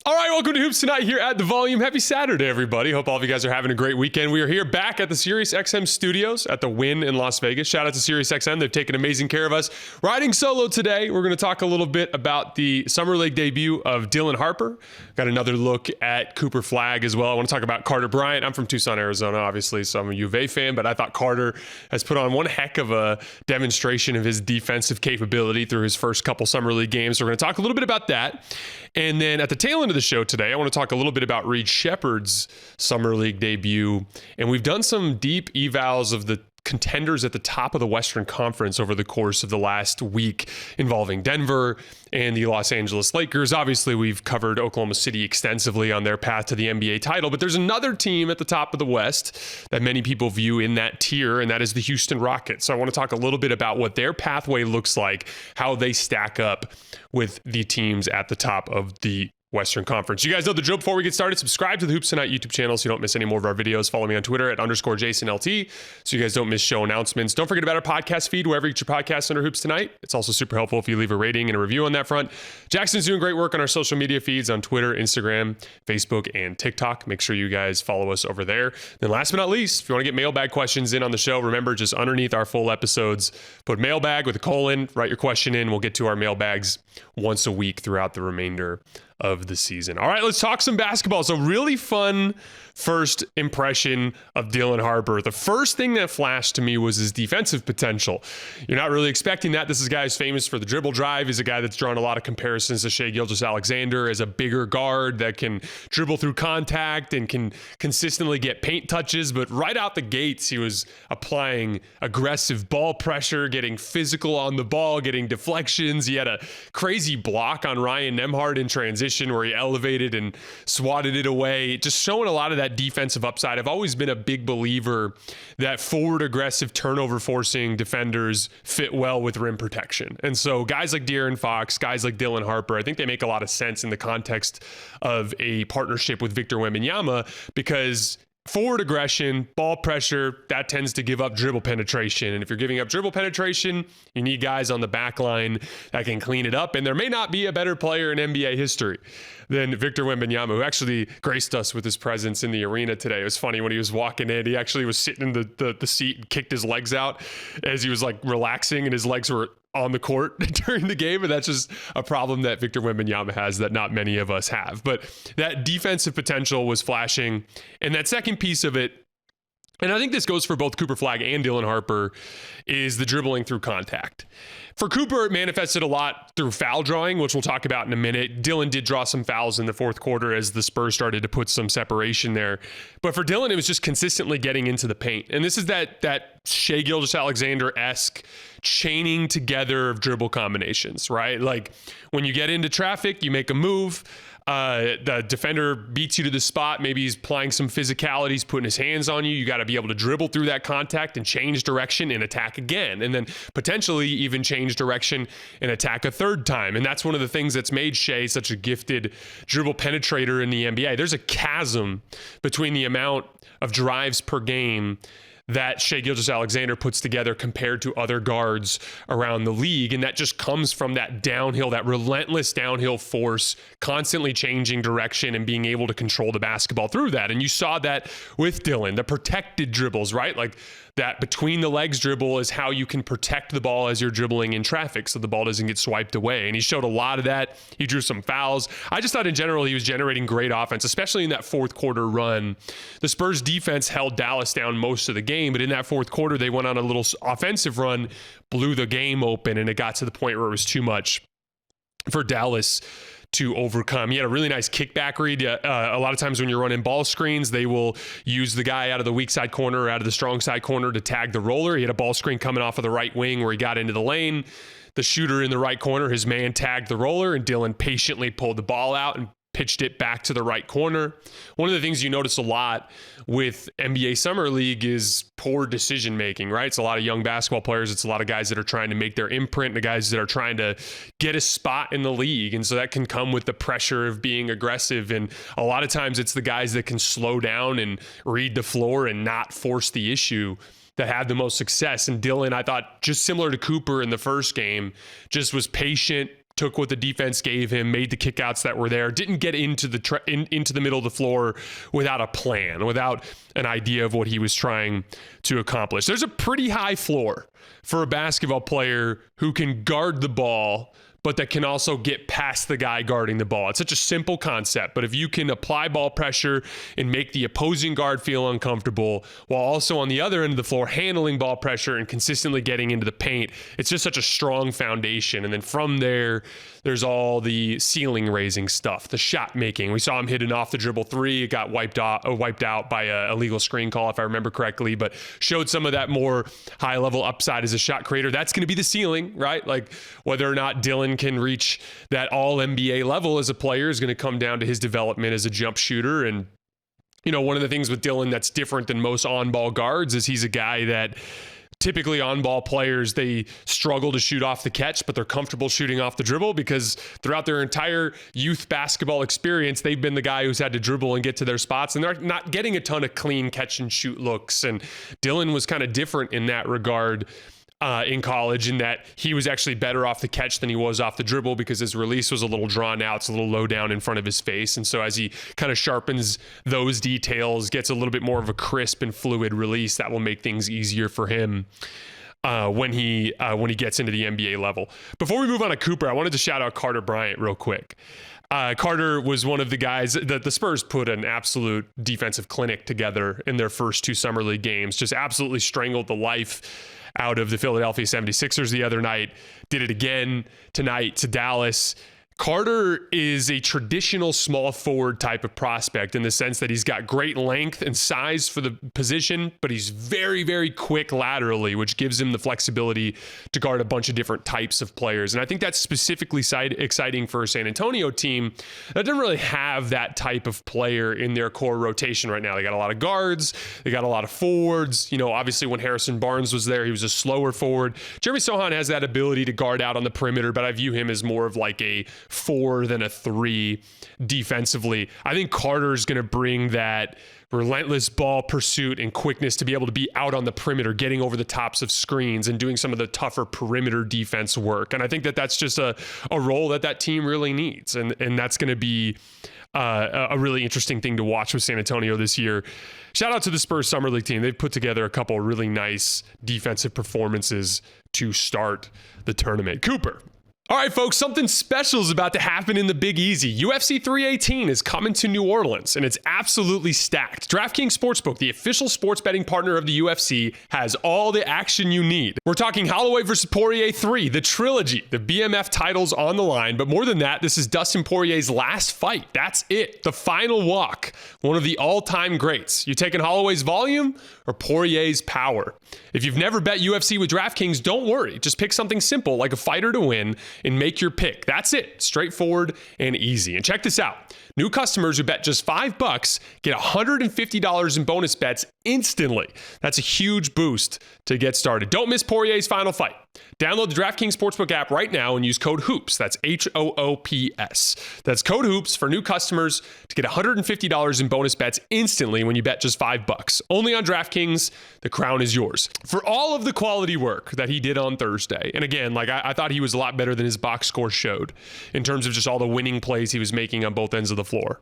All right, welcome to Hoops Tonight here at The Volume. Happy Saturday, everybody. Hope all of you guys are having a great weekend. We are here back at the SiriusXM studios at the Wynn in Las Vegas. Shout out to SiriusXM. They've taken amazing care of us. Riding solo today, we're going to talk a little bit about the Summer League debut of Dylan Harper. Got another look at Cooper Flagg as well. I want to talk about Carter Bryant. I'm from Tucson, Arizona, obviously, so I'm a U of A fan, but I thought Carter has put on one heck of a demonstration of his defensive capability through his first couple Summer League games. So we're going to talk a little bit about that. And then at the tail end of the show today, I want to talk a little bit about Reed Sheppard's Summer League debut. And we've done some deep evals of the contenders at the top of the Western Conference over the course of the last week involving Denver and the Los Angeles Lakers. Obviously, we've covered Oklahoma City extensively on their path to the NBA title, but there's another team at the top of the West that many people view in that tier, and that is the Houston Rockets. So I want to talk a little bit about what their pathway looks like, how they stack up with the teams at the top of the Western Conference. You guys know the drill. Before we get started, subscribe to the Hoops Tonight YouTube channel so you don't miss any more of our videos. Follow me on Twitter at _JasonLT so you guys don't miss show announcements. Don't forget about our podcast feed wherever you get your podcasts under Hoops Tonight. It's also super helpful if you leave a rating and a review on that front. Jackson's doing great work on our social media feeds on Twitter, Instagram, Facebook, and TikTok. Make sure you guys follow us over there. Then last but not least, if you want to get mailbag questions in on the show, remember just underneath our full episodes, put mailbag with a colon, write your question in. We'll get to our mailbags once a week throughout the remainder of the season. All right, let's talk some basketball. So really fun first impression of Dylan Harper. The first thing that flashed to me was his defensive potential. You're not really expecting that. This is a guy who's famous for the dribble drive. He's a guy that's drawn a lot of comparisons to Shai Gilgeous-Alexander as a bigger guard that can dribble through contact and can consistently get paint touches. But right out the gates, he was applying aggressive ball pressure, getting physical on the ball, getting deflections. He had a crazy block on Ryan Nembhard in transition where he elevated and swatted it away, just showing a lot of that defensive upside. I've always been a big believer that forward aggressive turnover forcing defenders fit well with rim protection. And so guys like De'Aaron Fox, guys like Dylan Harper, I think they make a lot of sense in the context of a partnership with Victor Wembanyama because forward aggression, ball pressure, that tends to give up dribble penetration. And if you're giving up dribble penetration, you need guys on the back line that can clean it up. And there may not be a better player in NBA history than Victor Wembanyama, who actually graced us with his presence in the arena today. It was funny when he was walking in, he actually was sitting in the seat and kicked his legs out as he was like relaxing and his legs were on the court during the game. And that's just a problem that Victor Wembanyama has that not many of us have. But that defensive potential was flashing. And that second piece of it, and I think this goes for both Cooper Flagg and Dylan Harper, is the dribbling through contact. For Cooper, it manifested a lot through foul drawing, which we'll talk about in a minute. Dylan did draw some fouls in the fourth quarter as the Spurs started to put some separation there. But for Dylan, it was just consistently getting into the paint. And this is that Shai Gilgeous-Alexander-esque chaining together of dribble combinations, right? Like when you get into traffic, you make a move. The defender beats you to the spot. Maybe he's applying some physicality. He's putting his hands on you. You got to be able to dribble through that contact and change direction and attack again. And then potentially even change direction and attack a third time. And that's one of the things that's made Shai such a gifted dribble penetrator in the NBA. There's a chasm between the amount of drives per game that Shai Gilgeous-Alexander puts together compared to other guards around the league. And that just comes from that downhill, that relentless downhill force, constantly changing direction and being able to control the basketball through that. And you saw that with Dylan, the protected dribbles, right? Like that between the legs dribble is how you can protect the ball as you're dribbling in traffic so the ball doesn't get swiped away. And he showed a lot of that. He drew some fouls. I just thought in general he was generating great offense, especially in that fourth quarter run. The Spurs defense held Dallas down most of the game, but in that fourth quarter they went on a little offensive run, blew the game open, and it got to the point where it was too much for Dallas to overcome. He had a really nice kickback read. A lot of times when you're running ball screens, they will use the guy out of the weak side corner or out of the strong side corner to tag the roller. He had a ball screen coming off of the right wing where he got into the lane. The shooter in the right corner, his man tagged the roller, and Dylan patiently pulled the ball out and pitched it back to the right corner. One of the things you notice a lot with NBA Summer League is poor decision making, right? It's a lot of young basketball players. It's a lot of guys that are trying to make their imprint, the guys that are trying to get a spot in the league. And so that can come with the pressure of being aggressive. And a lot of times it's the guys that can slow down and read the floor and not force the issue that had the most success. And Dylan, I thought, just similar to Cooper in the first game, just was patient, took what the defense gave him, made the kickouts that were there, didn't get into the middle of the floor without a plan, without an idea of what he was trying to accomplish. There's a pretty high floor for a basketball player who can guard the ball, but that can also get past the guy guarding the ball. It's such a simple concept, but if you can apply ball pressure and make the opposing guard feel uncomfortable while also on the other end of the floor handling ball pressure and consistently getting into the paint, it's just such a strong foundation. And then from there, there's all the ceiling raising stuff, the shot making. We saw him hit an off the dribble three. It got wiped out by a illegal screen call, if I remember correctly, but showed some of that more high level upside as a shot creator. That's going to be the ceiling, right? Like whether or not Dylan can reach that all NBA level as a player is going to come down to his development as a jump shooter. And, you know, one of the things with Dylan that's different than most on-ball guards is he's a guy that typically on-ball players, they struggle to shoot off the catch, but they're comfortable shooting off the dribble because throughout their entire youth basketball experience, they've been the guy who's had to dribble and get to their spots, and they're not getting a ton of clean catch and shoot looks. And Dylan was kind of different in that regard in college, in that he was actually better off the catch than he was off the dribble because his release was a little drawn out. It's a little low down in front of his face. And so as he kind of sharpens those details, gets a little bit more of a crisp and fluid release, that will make things easier for him when he gets into the NBA level. Before we move on to Cooper, I wanted to shout out Carter Bryant real quick. Carter was one of the guys that the Spurs put an absolute defensive clinic together in their first two Summer League games, just absolutely strangled the life out of the Philadelphia 76ers the other night, did it again tonight to Dallas. Carter is a traditional small forward type of prospect in the sense that he's got great length and size for the position, but he's very, very quick laterally, which gives him the flexibility to guard a bunch of different types of players. And I think that's specifically exciting for a San Antonio team that doesn't really have that type of player in their core rotation right now. They got a lot of guards, they got a lot of forwards. You know, obviously when Harrison Barnes was there, he was a slower forward. Jeremy Sohan has that ability to guard out on the perimeter, but I view him as more of like a 4 than a 3 defensively. I think Carter's going to bring that relentless ball pursuit and quickness to be able to be out on the perimeter, getting over the tops of screens and doing some of the tougher perimeter defense work. And I think that that's just a role that team really needs. And that's going to be a really interesting thing to watch with San Antonio this year. Shout out to the Spurs Summer League team. They've put together a couple of really nice defensive performances to start the tournament. Cooper. All right, folks, something special is about to happen in the Big Easy. UFC 318 is coming to New Orleans, and it's absolutely stacked. DraftKings Sportsbook, the official sports betting partner of the UFC, has all the action you need. We're talking Holloway versus Poirier 3, the trilogy, the BMF titles on the line. But more than that, this is Dustin Poirier's last fight. That's it. The final walk. One of the all-time greats. You taking Holloway's volume or Poirier's power? If you've never bet UFC with DraftKings, don't worry. Just pick something simple like a fighter to win and make your pick. That's it. Straightforward and easy. And check this out. New customers who bet just $5 get $150 in bonus bets instantly. That's a huge boost to get started. Don't miss Poirier's final fight. Download the DraftKings Sportsbook app right now and use code HOOPS. That's HOOPS. That's code HOOPS for new customers to get $150 in bonus bets instantly when you bet just $5. Only on DraftKings. The crown is yours. For all of the quality work that he did on Thursday, and again, like I thought he was a lot better than his box score showed in terms of just all the winning plays he was making on both ends of the floor.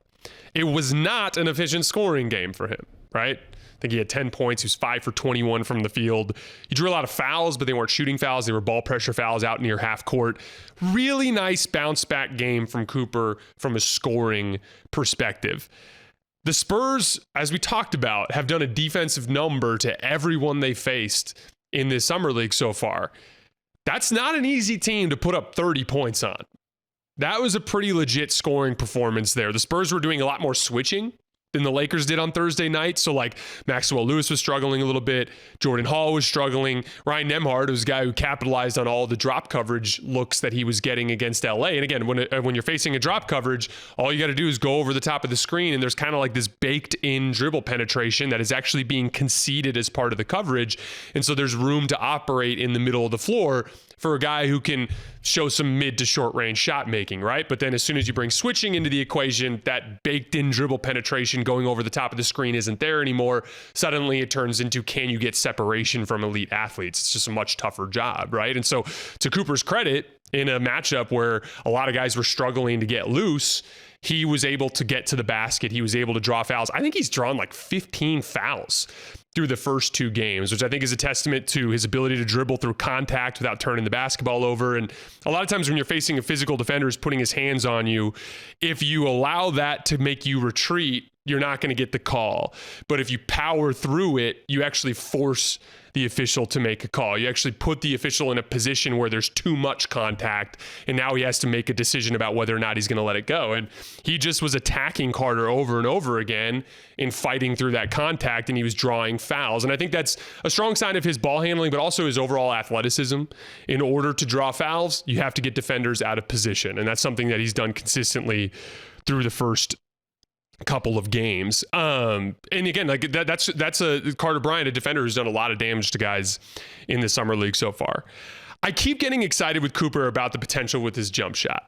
It was not an efficient scoring game for him, right? I think he had 10 points. He was 5 for 21 from the field. He drew a lot of fouls, but they weren't shooting fouls. They were ball pressure fouls out near half court. Really nice bounce back game from Cooper from a scoring perspective. The Spurs, as we talked about, have done a defensive number to everyone they faced in this summer league so far. That's not an easy team to put up 30 points on. That was a pretty legit scoring performance there. The Spurs were doing a lot more switching than the Lakers did on Thursday night. So like Maxwell Lewis was struggling a little bit. Jordan Hall was struggling. Ryan Nembhard was a guy who capitalized on all the drop coverage looks that he was getting against LA. And again, when you're facing a drop coverage, all you got to do is go over the top of the screen, and there's kind of like this baked in dribble penetration that is actually being conceded as part of the coverage. And so there's room to operate in the middle of the floor for a guy who can show some mid to short range shot making, right? But then as soon as you bring switching into the equation, that baked in dribble penetration going over the top of the screen isn't there anymore. Suddenly it turns into, can you get separation from elite athletes? It's just a much tougher job, right? And so to Cooper's credit, in a matchup where a lot of guys were struggling to get loose, he was able to get to the basket. He was able to draw fouls. I think he's drawn like 15 fouls through the first 2 games, which I think is a testament to his ability to dribble through contact without turning the basketball over. And a lot of times when you're facing a physical defender who's putting his hands on you, if you allow that to make you retreat, you're not going to get the call. But if you power through it, you actually force the official to make a call. You actually put the official in a position where there's too much contact, and now he has to make a decision about whether or not he's going to let it go. And he just was attacking Carter over and over again in fighting through that contact, and he was drawing fouls. And I think that's a strong sign of his ball handling, but also his overall athleticism. In order to draw fouls, you have to get defenders out of position, and that's something that he's done consistently through the first couple of games. And again, like that's a Carter Bryant, a defender who's done a lot of damage to guys in the summer league so far. I keep getting excited with Cooper about the potential with his jump shot.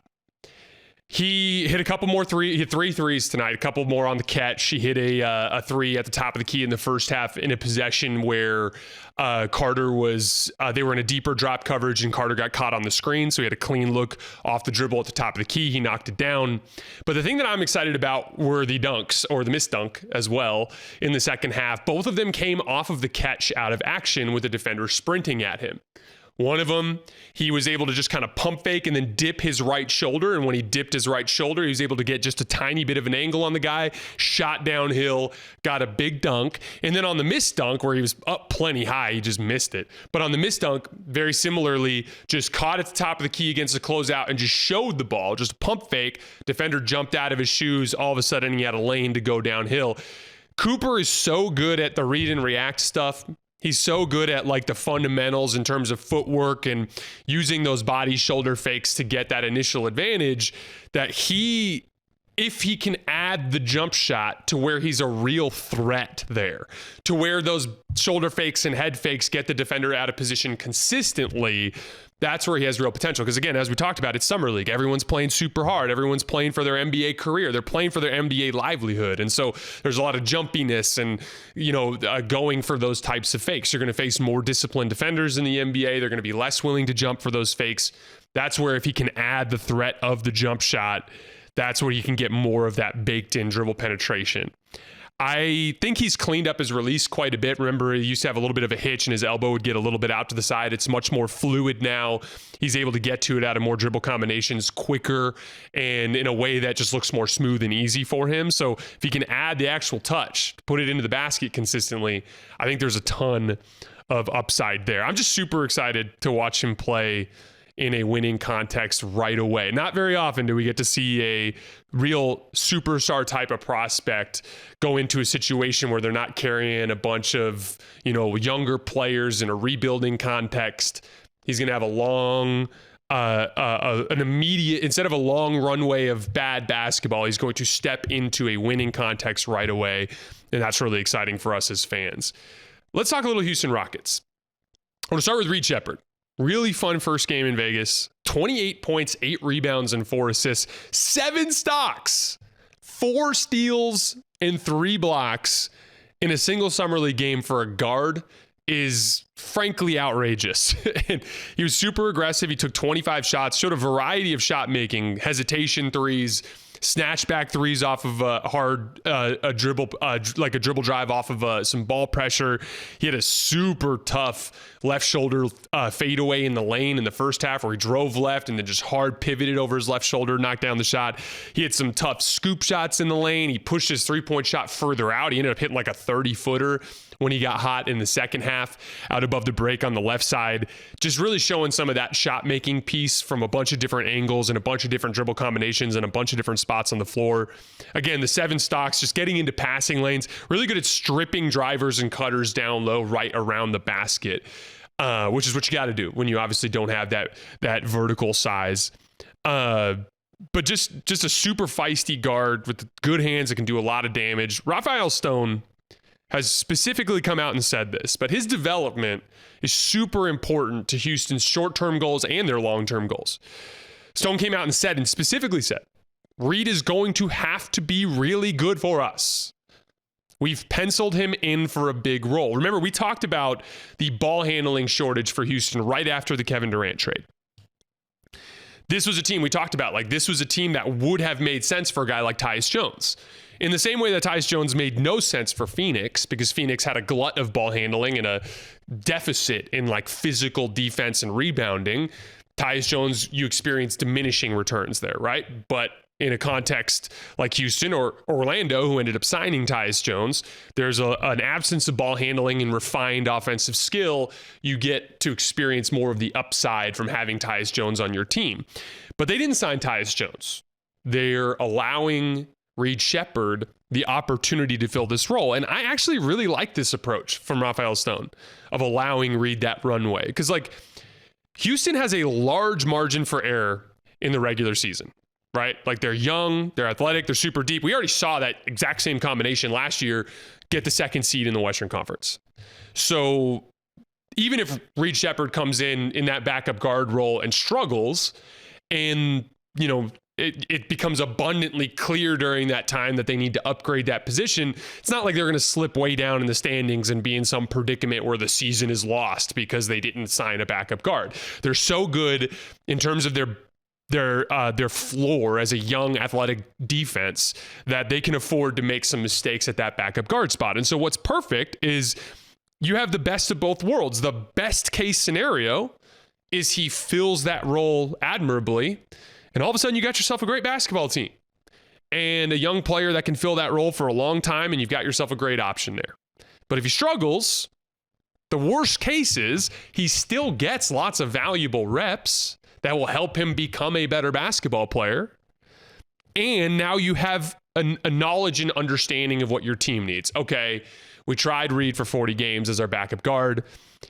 He hit a couple more he hit 3 threes tonight, a couple more on the catch. He hit a 3 at the top of the key in the first half in a possession where Carter was, they were in a deeper drop coverage and Carter got caught on the screen. So he had a clean look off the dribble at the top of the key. He knocked it down. But the thing that I'm excited about were the dunks, or the missed dunk as well, in the second half. Both of them came off of the catch out of action with the defender sprinting at him. One of them, he was able to just kind of pump fake and then dip his right shoulder. And when he dipped his right shoulder, he was able to get just a tiny bit of an angle on the guy, shot downhill, got a big dunk. And then on the missed dunk, where he was up plenty high, he just missed it. But on the missed dunk, very similarly, just caught at the top of the key against the closeout and just showed the ball, just a pump fake. Defender jumped out of his shoes. All of a sudden, he had a lane to go downhill. Cooper is so good at the read and react stuff. He's so good at like the fundamentals in terms of footwork and using those body shoulder fakes to get that initial advantage that if he can add the jump shot to where he's a real threat there, to where those shoulder fakes and head fakes get the defender out of position consistently, that's where he has real potential. Because again, as we talked about, it's summer league. Everyone's playing super hard. Everyone's playing for their NBA career. They're playing for their NBA livelihood. And so there's a lot of jumpiness and, going for those types of fakes. You're going to face more disciplined defenders in the NBA. They're going to be less willing to jump for those fakes. That's where if he can add the threat of the jump shot, that's where you can get more of that baked in dribble penetration. I think he's cleaned up his release quite a bit. Remember, he used to have a little bit of a hitch and his elbow would get a little bit out to the side. It's much more fluid now. He's able to get to it out of more dribble combinations quicker and in a way that just looks more smooth and easy for him. So if he can add the actual touch, put it into the basket consistently, I think there's a ton of upside there. I'm just super excited to watch him play in a winning context right away. Not very often do we get to see a real superstar type of prospect go into a situation where they're not carrying a bunch of, younger players in a rebuilding context. He's going to have an immediate, instead of a long runway of bad basketball, he's going to step into a winning context right away. And that's really exciting for us as fans. Let's talk a little Houston Rockets. I want to start with Reed Sheppard. Really fun first game in Vegas. 28 points, 8 rebounds, and 4 assists. 7 stocks, 4 steals, and 3 blocks in a single summer league game for a guard is frankly outrageous. And he was super aggressive. He took 25 shots, showed a variety of shot making, hesitation threes, snatch back threes off of a dribble drive off of some ball pressure. He had a super tough left shoulder fadeaway in the lane in the first half where he drove left and then just hard pivoted over his left shoulder, knocked down the shot. He had some tough scoop shots in the lane. He pushed his 3-point shot further out. He ended up hitting like a 30-footer when he got hot in the second half out above the break on the left side, just really showing some of that shot making piece from a bunch of different angles and a bunch of different dribble combinations and a bunch of different spots on the floor. Again, the 7 stocks, just getting into passing lanes, really good at stripping drivers and cutters down low right around the basket, which is what you got to do when you obviously don't have that vertical size. But just a super feisty guard with good hands that can do a lot of damage. Rafael Stone has specifically come out and said this, but his development is super important to Houston's short-term goals and their long-term goals. Stone came out and specifically said, Reed is going to have to be really good for us. We've penciled him in for a big role. Remember, we talked about the ball handling shortage for Houston right after the Kevin Durant trade. This was a team we talked about. Like, this was a team that would have made sense for a guy like Tyus Jones. In the same way that Tyus Jones made no sense for Phoenix, because Phoenix had a glut of ball handling and a deficit in like physical defense and rebounding. Tyus Jones, you experience diminishing returns there, right? But in a context like Houston or Orlando, who ended up signing Tyus Jones, there's an absence of ball handling and refined offensive skill. You get to experience more of the upside from having Tyus Jones on your team. But they didn't sign Tyus Jones. They're allowing Reed Sheppard the opportunity to fill this role. And I actually really like this approach from Rafael Stone of allowing Reed that runway. Because like Houston has a large margin for error in the regular season. Right? Like they're young, they're athletic, they're super deep. We already saw that exact same combination last year get the second seed in the Western Conference. So even if Reed Sheppard comes in that backup guard role and struggles, and you know, it becomes abundantly clear during that time that they need to upgrade that position, it's not like they're going to slip way down in the standings and be in some predicament where the season is lost because they didn't sign a backup guard. They're so good in terms of their floor as a young athletic defense that they can afford to make some mistakes at that backup guard spot. And so what's perfect is you have the best of both worlds. The best case scenario is he fills that role admirably, and all of a sudden you got yourself a great basketball team and a young player that can fill that role for a long time, and you've got yourself a great option there. But if he struggles, the worst case is he still gets lots of valuable reps that will help him become a better basketball player. And now you have a knowledge and understanding of what your team needs. Okay, we tried Reed for 40 games as our backup guard.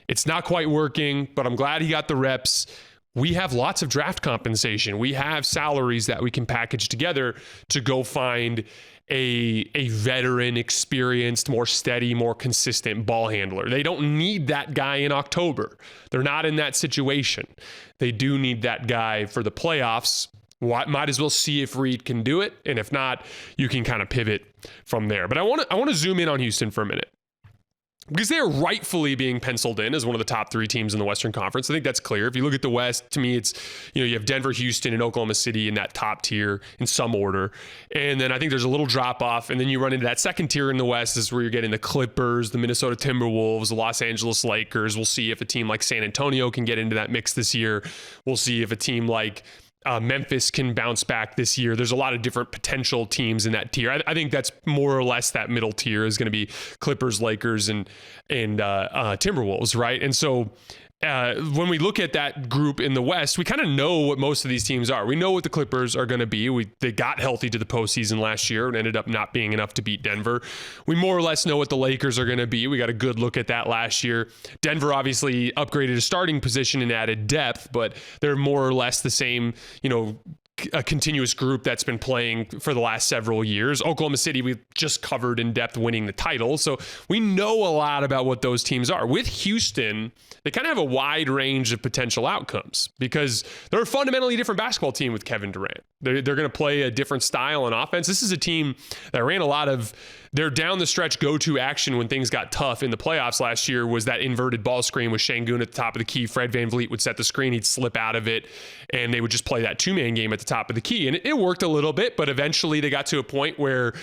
It's not quite working, but I'm glad he got the reps. We have lots of draft compensation. We have salaries that we can package together to go find a veteran, experienced, more steady, more consistent ball handler. They don't need that guy in October. They're not in that situation. They do need that guy for the playoffs. Might as well see if Reed can do it. And if not, you can kind of pivot from there. But I want to zoom in on Houston for a minute, because they're rightfully being penciled in as one of the top three teams in the Western Conference. I think that's clear. If you look at the West, to me, it's, you know, you have Denver, Houston, and Oklahoma City in that top tier in some order. And then I think there's a little drop off. And then you run into that second tier in the West is where you're getting the Clippers, the Minnesota Timberwolves, the Los Angeles Lakers. We'll see if a team like San Antonio can get into that mix this year. We'll see if a team like Memphis can bounce back this year. There's a lot of different potential teams in that tier. I think that's more or less that middle tier is going to be Clippers, Lakers, and Timberwolves, right? And so when we look at that group in the West, we kind of know what most of these teams are. We know what the Clippers are going to be. They got healthy to the postseason last year and ended up not being enough to beat Denver. We more or less know what the Lakers are going to be. We got a good look at that last year. Denver obviously upgraded a starting position and added depth, but they're more or less the same, you know, a continuous group that's been playing for the last several years. Oklahoma City, we've just covered in depth winning the title. So we know a lot about what those teams are. With Houston, they kind of have a wide range of potential outcomes because they're a fundamentally different basketball team with Kevin Durant. They're going to play a different style on offense. This is a team that ran a lot of their down the stretch go-to action when things got tough in the playoffs last year was that inverted ball screen with Şengün at the top of the key. Fred VanVleet would set the screen. He'd slip out of it, and they would just play that two-man game at the top of the key. And it worked a little bit, but eventually they got to a point where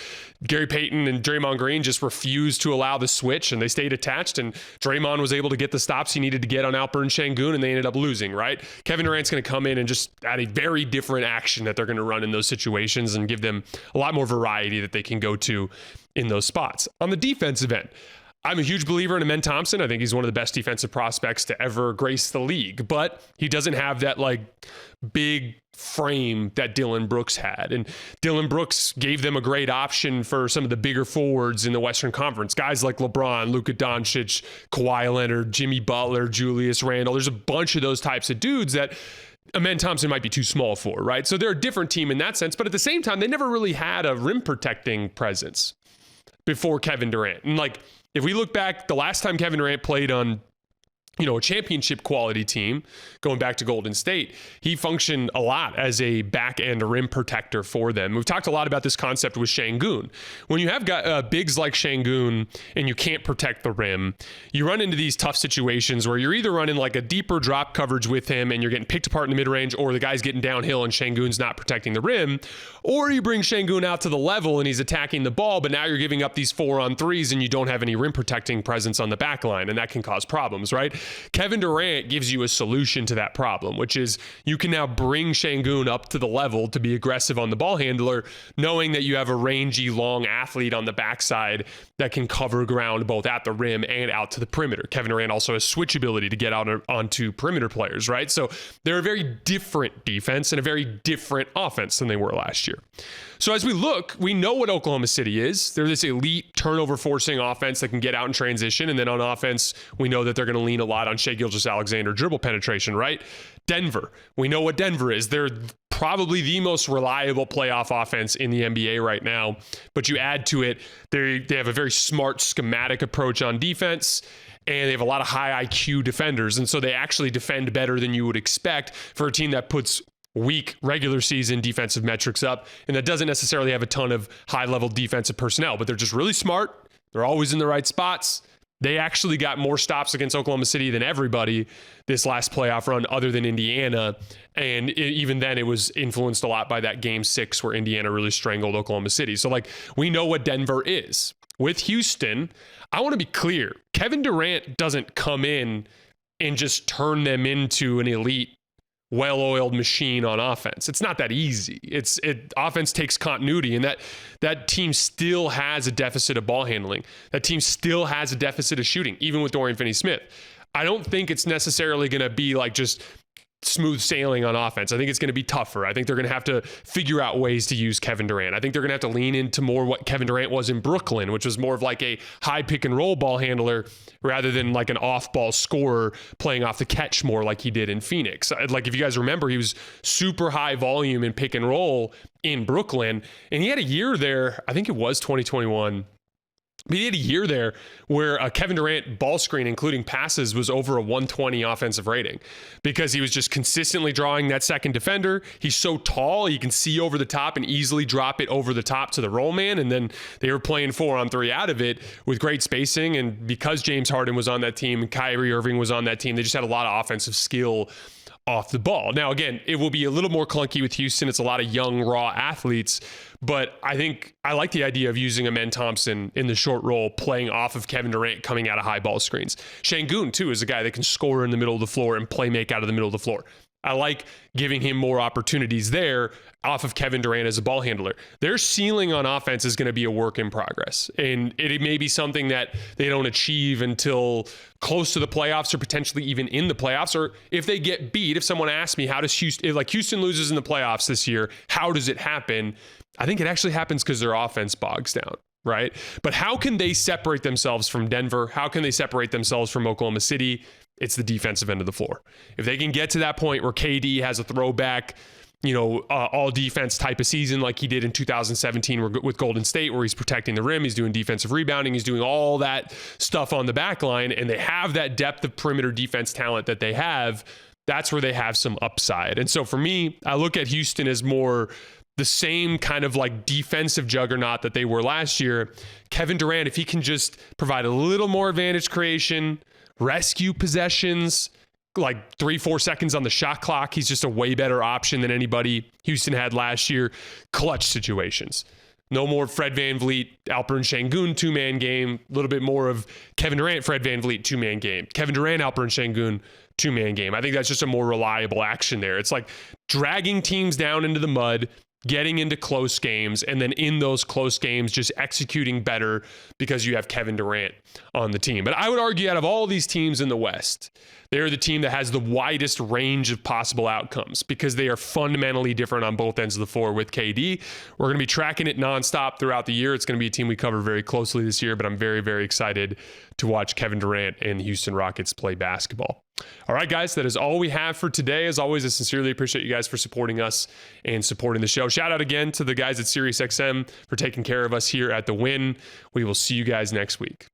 Gary Payton and Draymond Green just refused to allow the switch, and they stayed attached, and Draymond was able to get the stops he needed to get on Alper and Şengün, and they ended up losing, right? Kevin Durant's going to come in and just add a very different action that they're going to run in those situations and give them a lot more variety that they can go to in those spots. On the defensive end, I'm a huge believer in Amen Thompson. I think he's one of the best defensive prospects to ever grace the league, but he doesn't have that like big frame that Dylan Brooks had. And Dylan Brooks gave them a great option for some of the bigger forwards in the Western Conference. Guys like LeBron, Luka Doncic, Kawhi Leonard, Jimmy Butler, Julius Randle. There's a bunch of those types of dudes that Amen Thompson might be too small for, right? So they're a different team in that sense, but at the same time, they never really had a rim protecting presence before Kevin Durant. And like, if we look back, the last time Kevin Durant played on a championship quality team, going back to Golden State, he functioned a lot as a back end rim protector for them. We've talked a lot about this concept with Şengün. When you have got bigs like Şengün and you can't protect the rim, you run into these tough situations where you're either running like a deeper drop coverage with him and you're getting picked apart in the mid-range, or the guy's getting downhill and Şengün's not protecting the rim, or you bring Şengün out to the level and he's attacking the ball, but now you're giving up these 4-on-3s and you don't have any rim protecting presence on the back line, and that can cause problems, right? Kevin Durant gives you a solution to that problem, which is you can now bring Şengün up to the level to be aggressive on the ball handler, knowing that you have a rangy, long athlete on the backside that can cover ground both at the rim and out to the perimeter. Kevin Durant also has switch ability to get out onto perimeter players, right? So they're a very different defense and a very different offense than they were last year. So as we look, we know what Oklahoma City is. They're this elite turnover forcing offense that can get out in transition. And then on offense, we know that they're going to lean a lot on Shai Gilgeous-Alexander dribble penetration, right? Denver, we know what Denver is. They're probably the most reliable playoff offense in the NBA right now. But you add to it, they have a very smart schematic approach on defense, and they have a lot of high IQ defenders. And so they actually defend better than you would expect for a team that puts weak regular season defensive metrics up, and that doesn't necessarily have a ton of high-level defensive personnel, but they're just really smart. They're always in the right spots. They actually got more stops against Oklahoma City than everybody this last playoff run other than Indiana, and even then it was influenced a lot by that Game 6 where Indiana really strangled Oklahoma City. So, we know what Denver is. With Houston, I want to be clear. Kevin Durant doesn't come in and just turn them into an elite, well-oiled machine on offense. It's not that easy. Offense takes continuity, and that team still has a deficit of ball handling. That team still has a deficit of shooting, even with Dorian Finney-Smith. I don't think it's necessarily going to be like just smooth sailing on offense. I think it's going to be tougher. I think they're going to have to figure out ways to use Kevin Durant. I think they're going to have to lean into more what Kevin Durant was in Brooklyn, which was more of like a high pick and roll ball handler rather than like an off-ball scorer playing off the catch more like he did in Phoenix. Like if you guys remember, he was super high volume in pick and roll in Brooklyn, and he had a year there, I think it was 2021, but he had a year there where a Kevin Durant ball screen, including passes, was over a 120 offensive rating because he was just consistently drawing that second defender. He's so tall, he can see over the top and easily drop it over the top to the roll man. And then they were playing 4-on-3 out of it with great spacing. And because James Harden was on that team and Kyrie Irving was on that team, they just had a lot of offensive skill off the ball. Now, again, it will be a little more clunky with Houston. It's a lot of young, raw athletes, but I think I like the idea of using Amen Thompson in the short roll, playing off of Kevin Durant coming out of high ball screens. Şengün, too, is a guy that can score in the middle of the floor and play make out of the middle of the floor. I like giving him more opportunities there off of Kevin Durant as a ball handler. Their ceiling on offense is going to be a work in progress. And it may be something that they don't achieve until close to the playoffs or potentially even in the playoffs. Or if they get beat, if someone asks me, how does Houston loses in the playoffs this year, how does it happen? I think it actually happens because their offense bogs down, right? But how can they separate themselves from Denver? How can they separate themselves from Oklahoma City? It's the defensive end of the floor. If they can get to that point where KD has a throwback, all defense type of season like he did in 2017 with Golden State, where he's protecting the rim, he's doing defensive rebounding, he's doing all that stuff on the back line, and they have that depth of perimeter defense talent that they have, that's where they have some upside. And so for me, I look at Houston as more the same kind of like defensive juggernaut that they were last year. Kevin Durant, if he can just provide a little more advantage creation, rescue possessions, like 3-4 seconds on the shot clock, he's just a way better option than anybody Houston had last year. Clutch situations. No more Fred VanVleet, Alperen Şengün two-man game. A little bit more of Kevin Durant, Fred VanVleet two-man game. Kevin Durant, Alperen Şengün two-man game. I think that's just a more reliable action there. It's like dragging teams down into the mud, getting into close games, and then in those close games, just executing better because you have Kevin Durant on the team. But I would argue out of all these teams in the West, they're the team that has the widest range of possible outcomes because they are fundamentally different on both ends of the floor with KD. We're going to be tracking it nonstop throughout the year. It's going to be a team we cover very closely this year, but I'm very, very excited to watch Kevin Durant and the Houston Rockets play basketball. All right, guys, that is all we have for today. As always, I sincerely appreciate you guys for supporting us and supporting the show. Shout out again to the guys at SiriusXM for taking care of us here at The Win. We will see you guys next week.